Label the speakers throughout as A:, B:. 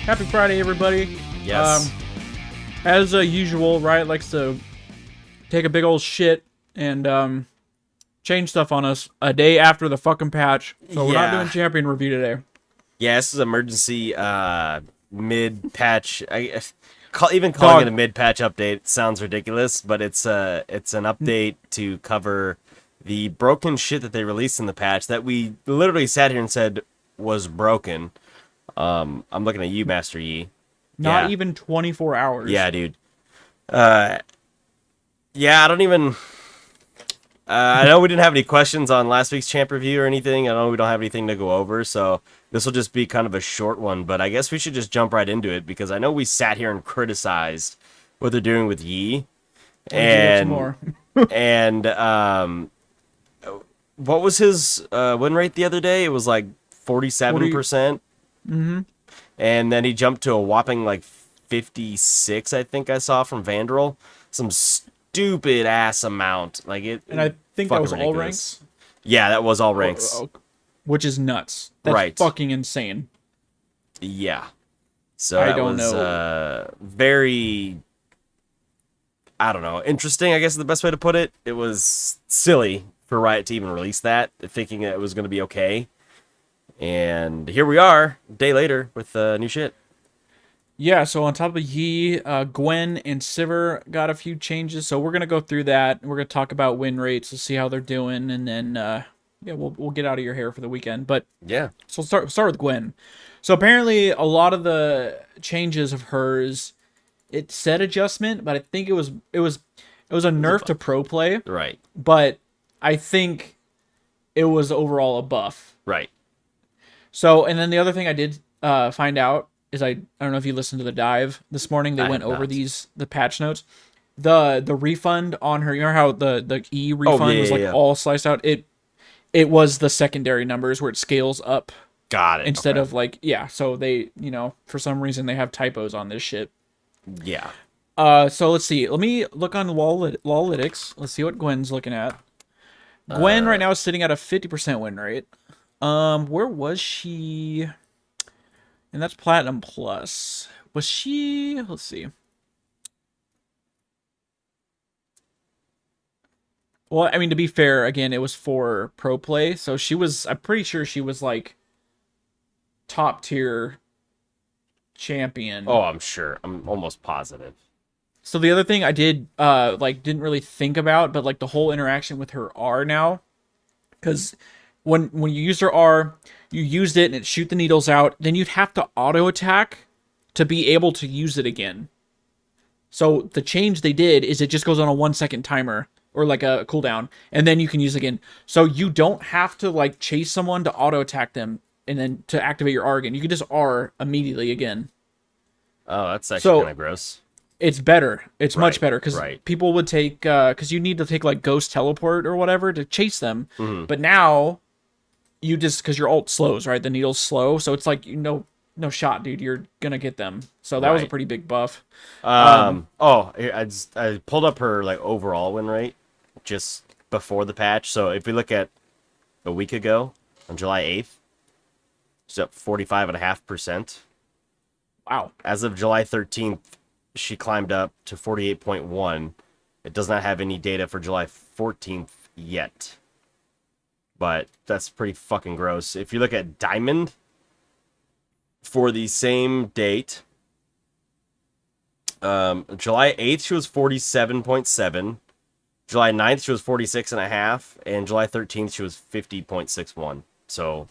A: Happy Friday, everybody.
B: Yes.
A: As usual, Riot likes to take a big old shit and change stuff on us a day after the fucking patch. So we're not doing champion review today.
B: Yeah, this is emergency mid-patch. Even calling it a mid-patch update sounds ridiculous, but it's an update to cover the broken shit that they released in the patch that we literally sat here and said was broken. I'm looking at you, Master Yi.
A: Not even 24 hours.
B: Yeah, dude. I don't even... I know we didn't have any questions on last week's champ review or anything. I know we don't have anything to go over, so this will just be kind of a short one. But I guess we should just jump right into it, because I know we sat here and criticized what they're doing with Yi. And what was his win rate the other day? It was like 47%.
A: Mm-hmm.
B: And then he jumped to a whopping like 56, I think I saw from Vandal. Some stupid ass amount. Like it.
A: And I think that was
B: ridiculous.
A: all ranks.
B: Yeah, that was all ranks.
A: Which is nuts. That's fucking insane.
B: Yeah. So I don't know. Very, I don't know, interesting, I guess is the best way to put it. It was silly for Riot to even release that, thinking that it was going to be okay. And here we are, a day later, with new shit.
A: Yeah, so on top of Yi, Gwen and Sivir got a few changes, so we're going to go through that. We're going to talk about win rates to see how they're doing, and then we'll get out of your hair for the weekend. But yeah, so start with Gwen. So apparently a lot of the changes of hers, it said adjustment, but I think it was a nerf to pro play.
B: Right.
A: But I think it was overall a buff.
B: Right.
A: So, and then the other thing I did find out is I don't know if you listened to the dive this morning. They went over the patch notes. The refund on her, you know how the E refund was all sliced out? It was the secondary numbers where it scales up.
B: Got it.
A: Instead of so they, for some reason they have typos on this shit.
B: Yeah.
A: So let's see. Let me look on Lawlytics. Let's see what Gwen's looking at. Gwen right now is sitting at a 50% win rate. Where was she? And that's Platinum Plus. Was she? Let's see. Well, I mean, to be fair, again, it was for pro play, so I'm pretty sure she was like top tier champion.
B: Oh, I'm sure. I'm almost positive.
A: So the other thing I did, didn't really think about, but like the whole interaction with her R now, because when you used her R, you used it and it shoot the needles out. Then you'd have to auto attack to be able to use it again. So the change they did is it just goes on a 1 second timer or like a cooldown, and then you can use it again. So you don't have to like chase someone to auto attack them and then to activate your R again. You can just R immediately again.
B: Oh, that's actually kind of gross.
A: It's better. It's much better because people would take because you need to take like Ghost Teleport or whatever to chase them. Mm-hmm. But now you just, because your ult slows, right? The needle's slow, so it's like no shot, dude. You're gonna get them. So that was a pretty big buff.
B: I pulled up her like overall win rate just before the patch. So if we look at a week ago on July 8th, she's up 45.5%.
A: Wow.
B: As of July 13th, she climbed up to 48.1. It does not have any data for July 14th yet. But that's pretty fucking gross. If you look at Diamond for the same date, July 8th, she was 47.7. July 9th, she was 46.5. And July 13th, she was 50.61. So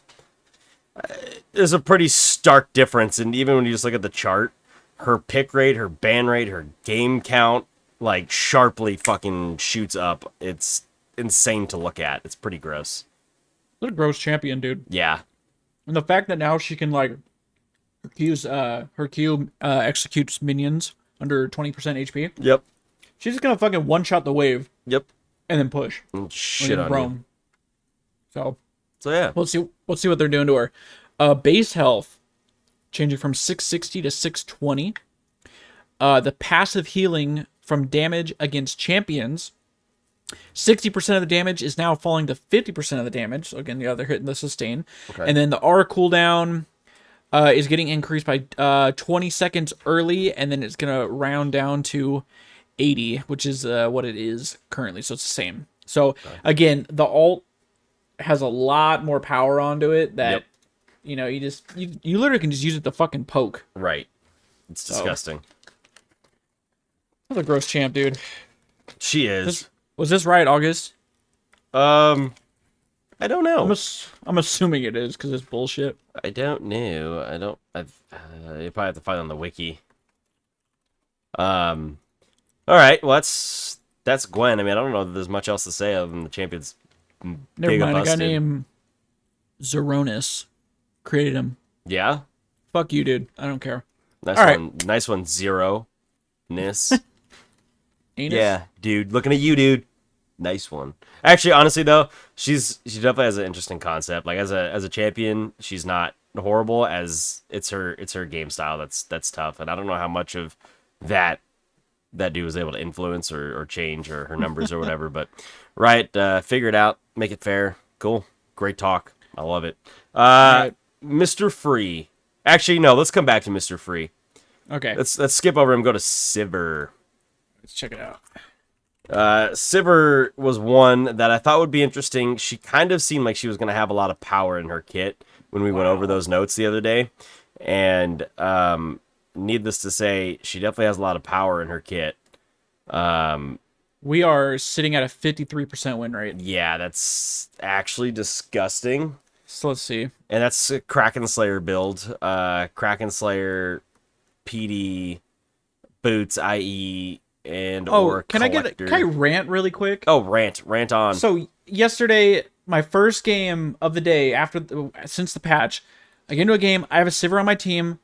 B: there's a pretty stark difference. And even when you just look at the chart, her pick rate, her ban rate, her game count, like sharply fucking shoots up. It's insane to look at. It's pretty gross.
A: What a gross champion, dude.
B: Yeah.
A: And the fact that now she can like her Q executes minions under 20% HP.
B: Yep.
A: She's just gonna fucking one shot the wave.
B: Yep.
A: And then push.
B: And shit on you.
A: So
B: yeah.
A: Let's see what they're doing to her. Base health changing from 660 to 620. The passive healing from damage against champions, 60% of the damage is now falling to 50% of the damage. So again, they're hitting the sustain. Okay. And then the R cooldown, is getting increased by 20 seconds early, and then it's gonna round down to 80, which is what it is currently. So it's the same. So again, the alt has a lot more power onto it that you know, you literally can just use it to fucking poke.
B: Right. It's disgusting.
A: Another gross champ, dude.
B: She is.
A: Was this right, August?
B: I don't know.
A: I'm assuming it is because it's bullshit.
B: I don't know. You probably have to find on the wiki. All right. Well, that's Gwen. I mean, I don't know if there's much else to say other than the champion's
A: Never mind. A guy named Zeronis created him.
B: Yeah.
A: Fuck you, dude. I don't care.
B: Nice
A: All
B: one. Right. Nice one. Zero-ness. Yeah, dude. Looking at you, dude. Nice one. Actually, honestly though, she definitely has an interesting concept. Like as a champion, she's not horrible. As it's her game style that's tough. And I don't know how much of that dude was able to influence or change or her numbers or whatever. But right, figure it out, make it fair. Cool, great talk. I love it. Right. Mr. Free. Actually, no. Let's come back to Mr. Free.
A: Okay.
B: Let's skip over and go to Sivir.
A: Let's check it out.
B: Sivir was one that I thought would be interesting. She kind of seemed like she was going to have a lot of power in her kit when we went over those notes the other day. And needless to say, she definitely has a lot of power in her kit.
A: We are sitting at a 53% win rate.
B: Yeah, that's actually disgusting.
A: So let's see.
B: And that's a Kraken Slayer build. Kraken Slayer, PD, boots, IE, and or
A: can
B: collector.
A: Can I rant really quick?
B: Oh, rant on.
A: So yesterday, my first game of the day since the patch, I get into a game. I have a Sivir on my team.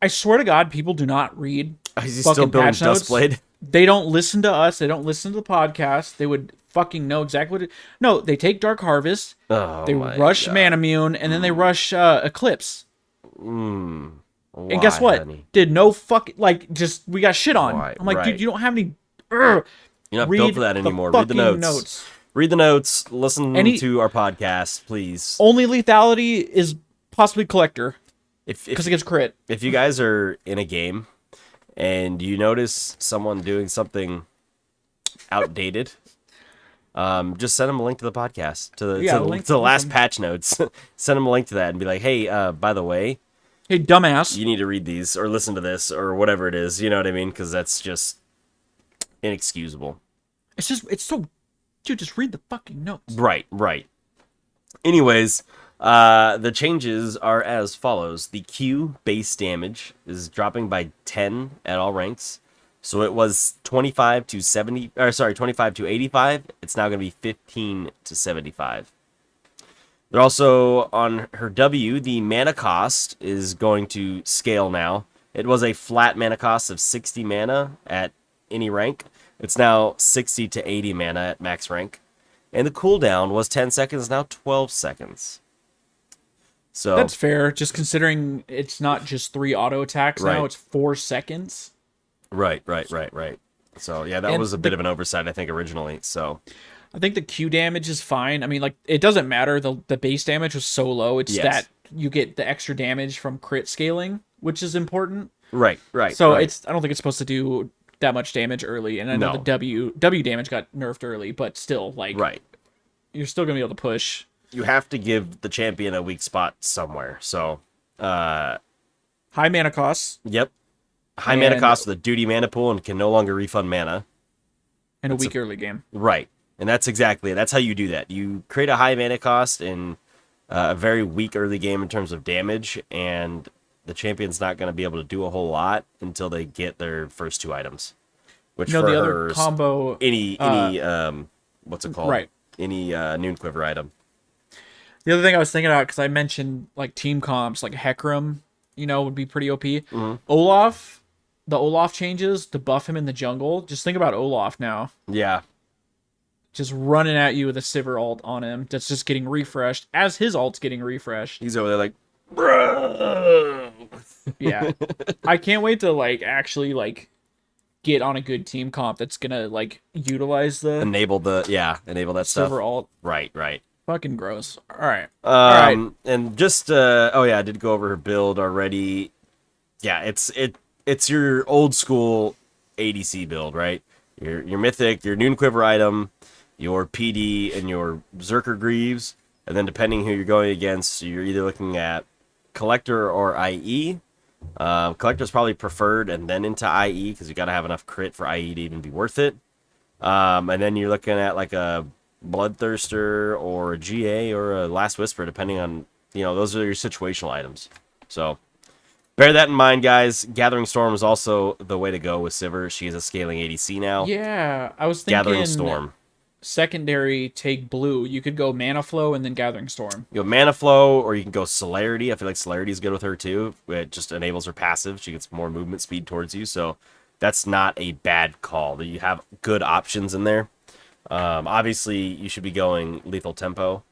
A: I swear to God, people do not read.
B: Is he still building Dustblade?
A: They don't listen to us. They don't listen to the podcast. They would fucking know exactly what No, they take Dark Harvest. They rush Manamune, and then they rush Eclipse. And guess what?
B: Honey?
A: Did no fucking we got shit on.
B: Why?
A: I'm like,
B: right.
A: Dude, you don't have any.
B: You're not built for that anymore. Read the notes. Read the notes. Listen to our podcast, please.
A: Only lethality is possibly Collector. Because it gets crit.
B: If you guys are in a game and you notice someone doing something outdated, just send them a link to the podcast to the last patch notes. Send them a link to that and be like, hey, by the way,
A: hey, dumbass,
B: you need to read these or listen to this or whatever it is. You know what I mean? Because that's just inexcusable.
A: It's so, dude, just read the fucking notes.
B: Right. Anyways, the changes are as follows. The Q base damage is dropping by 10 at all ranks. So it was 25 to 85. It's now going to be 15 to 75. They're also on her W. The mana cost is going to scale now. It was a flat mana cost of 60 mana at any rank. It's now 60 to 80 mana at max rank. And the cooldown was 10 seconds, now 12 seconds. So
A: that's fair, just considering it's not just 3 auto attacks now, it's 4 seconds.
B: Right. So yeah, that was a bit of an oversight, I think, originally. So
A: I think the Q damage is fine. I mean, like, it doesn't matter. The base damage was so low. It's that you get the extra damage from crit scaling, which is important.
B: Right.
A: So I don't think it's supposed to do that much damage early. And I know the W damage got nerfed early, but still, like, you're still gonna be able to push.
B: You have to give the champion a weak spot somewhere. So
A: high mana costs.
B: Yep. High mana cost with a duty mana pool and can no longer refund mana.
A: And a weak early game.
B: Right. And that's exactly it. That's how you do that. You create a high mana cost in a very weak early game in terms of damage, and the champion's not going to be able to do a whole lot until they get their first 2 items. Which for
A: the other
B: her,
A: combo,
B: any what's it called?
A: Right.
B: Any Noon Quiver item.
A: The other thing I was thinking about, because I mentioned like team comps, like Hecarim, would be pretty OP.
B: Mm-hmm.
A: Olaf, the Olaf changes to buff him in the jungle. Just think about Olaf now.
B: Yeah.
A: Just running at you with a Sivir ult on him. That's just getting refreshed as his ult's getting refreshed.
B: He's over there like, bro.
A: Yeah. I can't wait to actually get on a good team comp that's gonna utilize the
B: enable that stuff.
A: Sivir ult.
B: Right.
A: Fucking gross. All right. All right.
B: And just oh yeah, I did go over her build already. Yeah, it's your old school ADC build, right? Your mythic, your Noon Quiver item, your PD, and your Berserker Greaves. And then depending who you're going against, you're either looking at Collector or IE. Collector's probably preferred, and then into IE, because you got to have enough crit for IE to even be worth it. And then you're looking at like a Bloodthirster or a GA or a Last Whisper, depending on, those are your situational items. So bear that in mind, guys. Gathering Storm is also the way to go with Sivir. She is a scaling ADC now.
A: Yeah, I was thinking
B: Gathering Storm.
A: Secondary, take blue. You could go Mana Flow and then Gathering Storm.
B: You go Mana Flow, or you can go Celerity. I feel like Celerity is good with her too. It just enables her passive. She gets more movement speed towards you, so that's not a bad call. You have good options in there. Obviously, you should be going Lethal Tempo.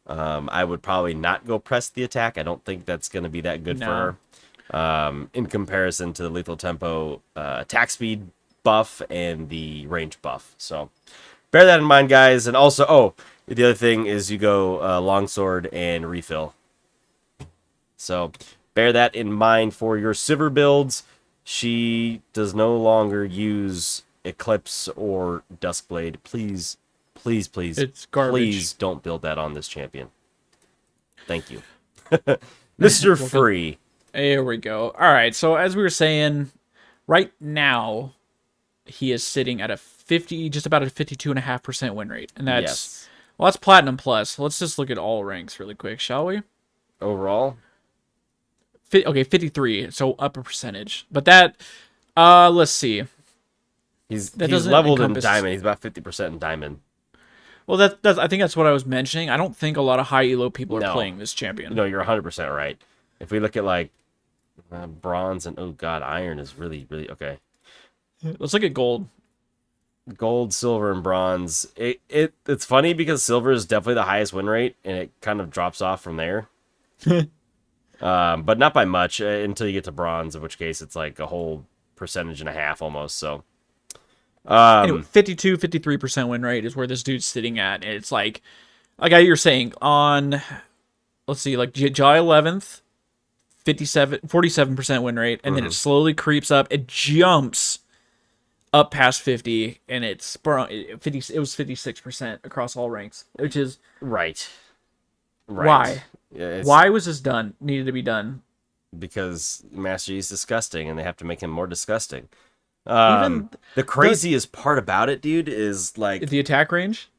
B: I would probably not go Press the Attack. I don't think that's going to be that good for her. In comparison to the Lethal Tempo attack speed buff and the range buff. So bear that in mind, guys. And also, the other thing is you go Longsword and Refill. So bear that in mind for your Sivir builds. She does no longer use Eclipse or Duskblade. Please, please, please,
A: it's garbage.
B: Please don't build that on this champion. Thank you. Mr. Free.
A: There we go. All right, so as we were saying, right now, he is sitting at just about a 52.5% win rate. And that's, well, that's Platinum Plus. Let's just look at all ranks really quick, shall we?
B: Overall?
A: Okay, 53, so up a percentage. But that, let's see.
B: He's leveled in Diamond. He's about 50% in Diamond.
A: Well, that's I think that's what I was mentioning. I don't think a lot of high elo people are playing this champion.
B: No, you're 100% right. If we look at, like, bronze and, oh god, iron is really, really, okay.
A: Let's look at gold.
B: Gold, silver, and bronze. It's funny because silver is definitely the highest win rate, and it kind of drops off from there. But not by much until you get to bronze, in which case it's like a whole percentage and a half almost. So,
A: anyway, 53% win rate is where this dude's sitting at. And it's like you're saying on, let's see, like July 11th, 47% win rate, and then it slowly creeps up. It jumps up past 50, and it was 56% across all ranks, which is
B: right.
A: Why?
B: Yeah,
A: why was this needed to be done?
B: Because Master Yi is disgusting, and they have to make him more disgusting. Even the craziest part about it, dude, is like
A: the attack range.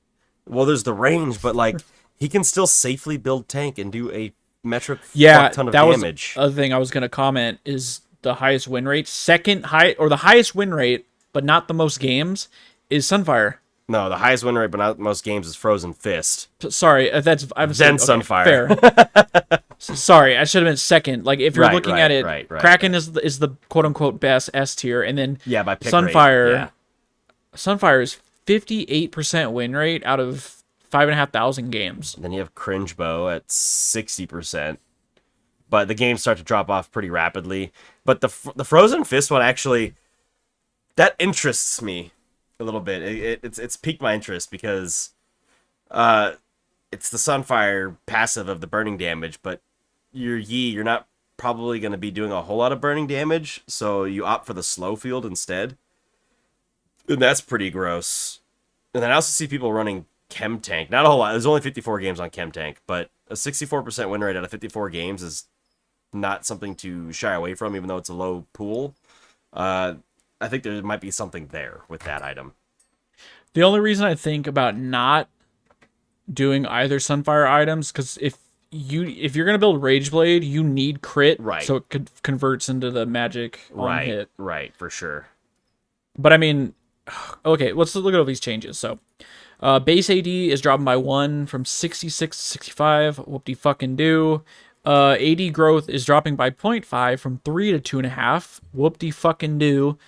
B: Well, there's the range, but like he can still safely build tank and do a metric ton of damage.
A: Was the other thing I was going to comment is the highest win rate, the highest win rate, but not the most games, is Sunfire.
B: No, the highest win rate, but not most games, is Frozen Fist.
A: Sorry, that's
B: Sunfire.
A: Fair. Sorry, I should have been second. Like if you're looking at it, Kraken is the quote unquote best S tier, and then
B: by pick
A: Sunfire.
B: Rate, yeah.
A: Sunfire is 58% win rate out of 5,500 games.
B: Then you have Cringe Bow at 60%, but the games start to drop off pretty rapidly. But the Frozen Fist one actually, that interests me a little bit. It's piqued my interest because it's the Sunfire passive of the burning damage, but you're not probably going to be doing a whole lot of burning damage, so you opt for the slow field instead. And that's pretty gross. And then I also see people running Chem Tank. Not a whole lot. There's only 54 games on Chem Tank, but a 64% win rate out of 54 games is not something to shy away from, even though it's a low pool. I think there might be something there with that item.
A: The only reason I think about not doing either Sunfire items, because if you're gonna build Rageblade, you need crit,
B: right?
A: So it converts into the magic on hit,
B: right, for sure.
A: But I mean, okay, let's look at all these changes. So, base AD is dropping by 1 from 66 to 65. Whoop-de-fucking-do. AD growth is dropping by 0.5 from 3 to 2.5. Whoop-de-fucking-do.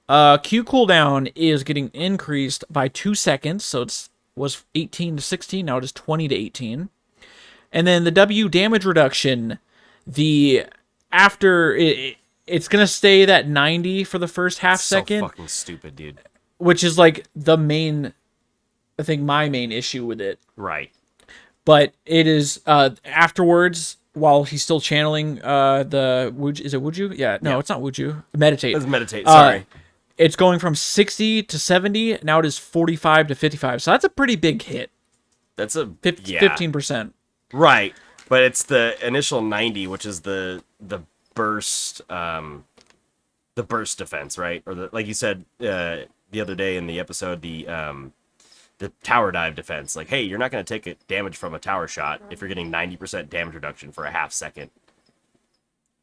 A: Q cooldown is getting increased by 2 seconds, so it was 18 to 16, now it is 20 to 18. And then the W damage reduction, it's gonna stay that 90 for the first half second.
B: So fucking stupid, dude.
A: Which is like my main issue with it.
B: Right.
A: But it is afterwards, while he's still channeling the Wuju. Is it Wuju? Yeah, no, it's not Wuju. Meditate.
B: Let's meditate. Sorry.
A: It's going from 60 to 70. Now it is 45 to 55. So that's a pretty big hit.
B: That's a
A: 15%.
B: Right, but it's the initial 90, which is the burst defense, right? Or like you said the other day in the episode, the tower dive defense. Like, hey, you're not going to take damage from a tower shot if you're getting 90% damage reduction for a half second.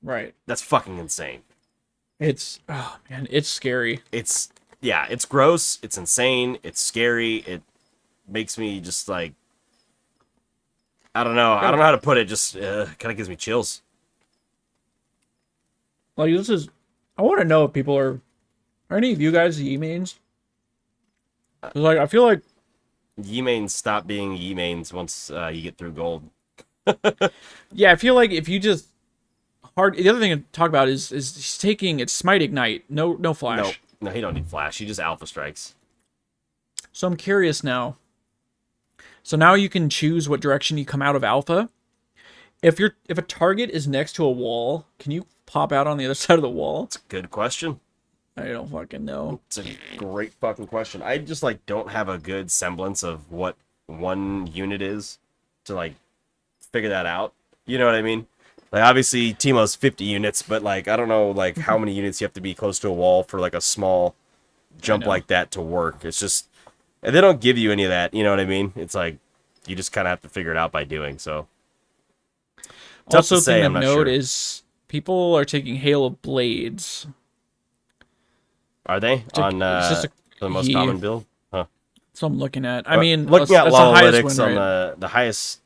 A: Right.
B: That's fucking insane.
A: It's it's scary.
B: It's gross. It's insane. It's scary. It makes me just like, I don't know how to put it. Just kind of gives me chills.
A: Like, I want to know if people are any of you guys Yi mains? Like, I feel like
B: Yi mains stop being Yi mains once you get through gold.
A: Yeah, I feel like if you just the other thing to talk about is he's taking it's Smite Ignite, no flash.
B: No, he don't need flash. He just alpha strikes.
A: So I'm curious now. So now you can choose what direction you come out of alpha. If a target is next to a wall, can you pop out on the other side of the wall?
B: It's a good question.
A: I don't fucking know.
B: It's a great fucking question. I just like don't have a good semblance of what one unit is to like figure that out. You know what I mean? Like, obviously Teemo's 50 units, but like I don't know like how many units you have to be close to a wall for like a small jump like that to work. It's just, and they don't give you any of that. You know what I mean? It's like you just kind of have to figure it out by doing. So tough
A: Also,
B: to say,
A: thing
B: I'm
A: to
B: not
A: note
B: sure.
A: is people are taking Hail of Blades.
B: Are they on
A: it's just
B: the most
A: Yi.
B: common build? Huh.
A: That's what I'm looking at. I mean,
B: looking at
A: that's the highest
B: Lowalytics
A: win
B: on
A: rate.
B: the highest.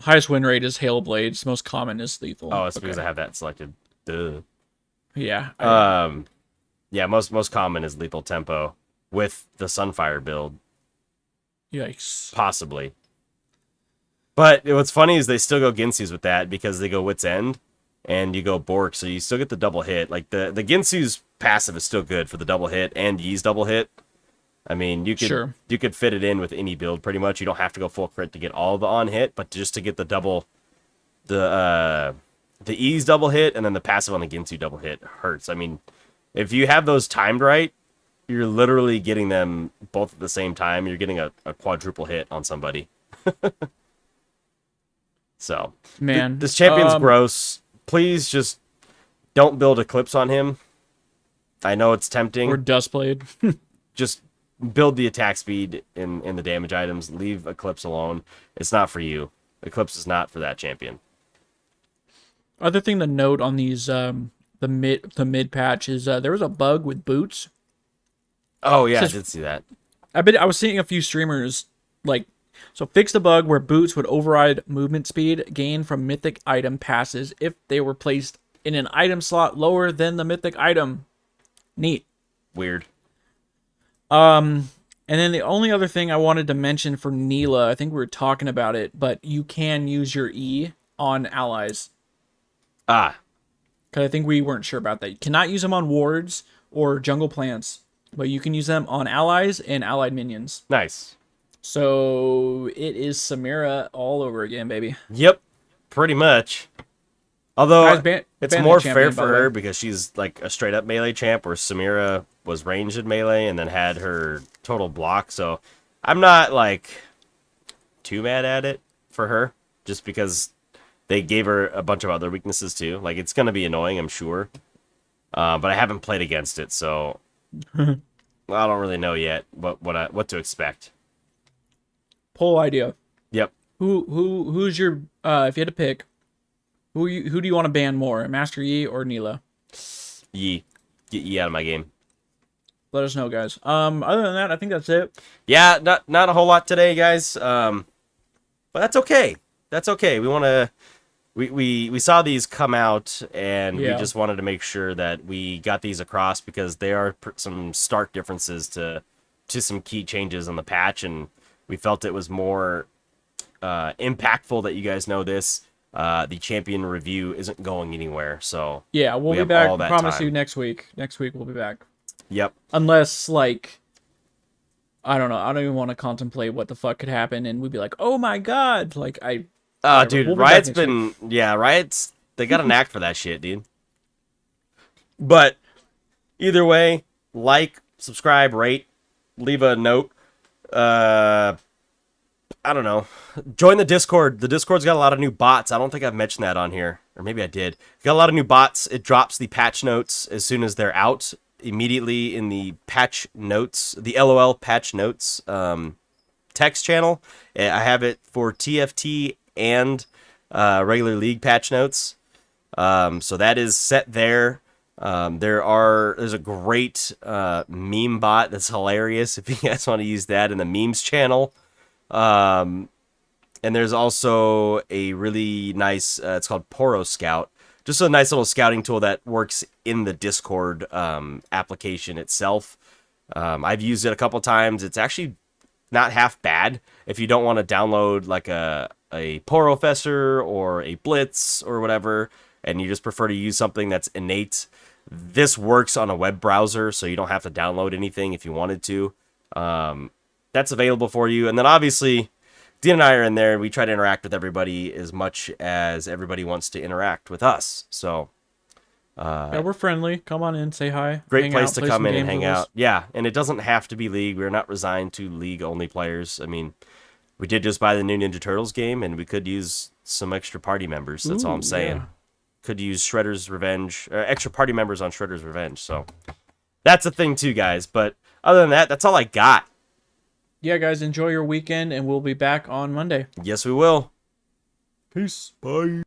A: Highest win rate is Hail of Blades. Most common is lethal.
B: Oh, it's because I have that selected. Duh.
A: Yeah.
B: Yeah, most common is lethal tempo with the Sunfire build,
A: Yikes.
B: possibly. But what's funny is they still go Ginsu's with that because they go Wit's End and you go Bork, so you still get the double hit. Like the Ginsu's passive is still good for the double hit and Yi's double hit. I mean, you could fit it in with any build pretty much. You don't have to go full crit to get all the on hit, but just to get the double, the E's double hit and then the passive on the Ginsu double hit hurts. I mean, if you have those timed right, you're literally getting them both at the same time. You're getting a quadruple hit on somebody. So,
A: Man.
B: this champion's gross. Please just don't build Eclipse on him. I know it's tempting.
A: Or Dustblade.
B: Just build the attack speed in the damage items. Leave Eclipse alone. It's not for you. Eclipse is not for that champion.
A: Other thing to note on these the mid patch is there was a bug with boots.
B: Oh yeah, I did see that.
A: I was seeing a few streamers fix the bug where boots would override movement speed gained from mythic item passes if they were placed in an item slot lower than the mythic item. Neat.
B: Weird.
A: And then the only other thing I wanted to mention for Neela, I think we were talking about it, but you can use your E on allies.
B: Ah.
A: Because I think we weren't sure about that. You cannot use them on wards or jungle plants, but you can use them on allies and allied minions.
B: Nice.
A: So it is Samira all over again, baby.
B: Yep. Pretty much. Although
A: Guys,
B: it's more fair for her because she's like a straight up melee champ, where Samira was ranged in melee and then had her total block. So I'm not like too mad at it for her, just because they gave her a bunch of other weaknesses too. Like, it's gonna be annoying, I'm sure, but I haven't played against it, so I don't really know yet what to expect.
A: Poll idea.
B: Yep.
A: Who's your if you had to pick, who do you want to ban more, Master Yi or Neela?
B: Yi. Get Yi out of my game.
A: Let us know, guys. Other than that, I think that's it.
B: Yeah, not a whole lot today, guys. But that's okay. That's okay. We saw these come out, and we just wanted to make sure that we got these across, because they are some stark differences to some key changes on the patch, and we felt it was more impactful that you guys know this. The champion review isn't going anywhere, so
A: yeah, we'll be back. I promise you next week. Next week we'll be back.
B: Yep.
A: Unless I don't know. I don't even want to contemplate what the fuck could happen, and we'd be like, oh my god, like I.
B: Oh,
A: Whatever.
B: dude,
A: We'll be back
B: Riot's
A: next week.
B: been, yeah, Riot's, they got an act for that shit, dude. But either way, like, subscribe, rate, leave a note. I don't know. Join the Discord. The Discord's got a lot of new bots. I don't think I've mentioned that on here. Or maybe I did. Got a lot of new bots. It drops the patch notes as soon as they're out. Immediately in the patch notes, the LOL patch notes text channel. I have it for TFT and regular League patch notes. So that is set there. There's a great meme bot that's hilarious if you guys want to use that in the memes channel. And there's also a really nice, it's called Poro Scout. Just a nice little scouting tool that works in the Discord application itself. I've used it a couple times. It's actually not half bad if you don't want to download like a Poro Fester or a Blitz or whatever, and you just prefer to use something that's innate. This works on a web browser, so you don't have to download anything if you wanted to. That's available for you. And then obviously, Dean and I are in there, and we try to interact with everybody as much as everybody wants to interact with us. So,
A: Yeah, we're friendly. Come on in, say hi.
B: great
A: hang
B: place
A: out,
B: to
A: play
B: come
A: some
B: in and
A: games
B: hang
A: with us.
B: out. Yeah, and it doesn't have to be League. We're not resigned to League-only players. I mean, we did just buy the new Ninja Turtles game, and we could use some extra party members. That's all I'm
A: Ooh,
B: saying.
A: yeah.
B: Could use Shredder's Revenge, extra party members on Shredder's Revenge. So, that's a thing too, guys. But other than that, that's all I got.
A: Yeah, guys, enjoy your weekend, and we'll be back on Monday.
B: Yes, we will.
A: Peace.
B: Bye.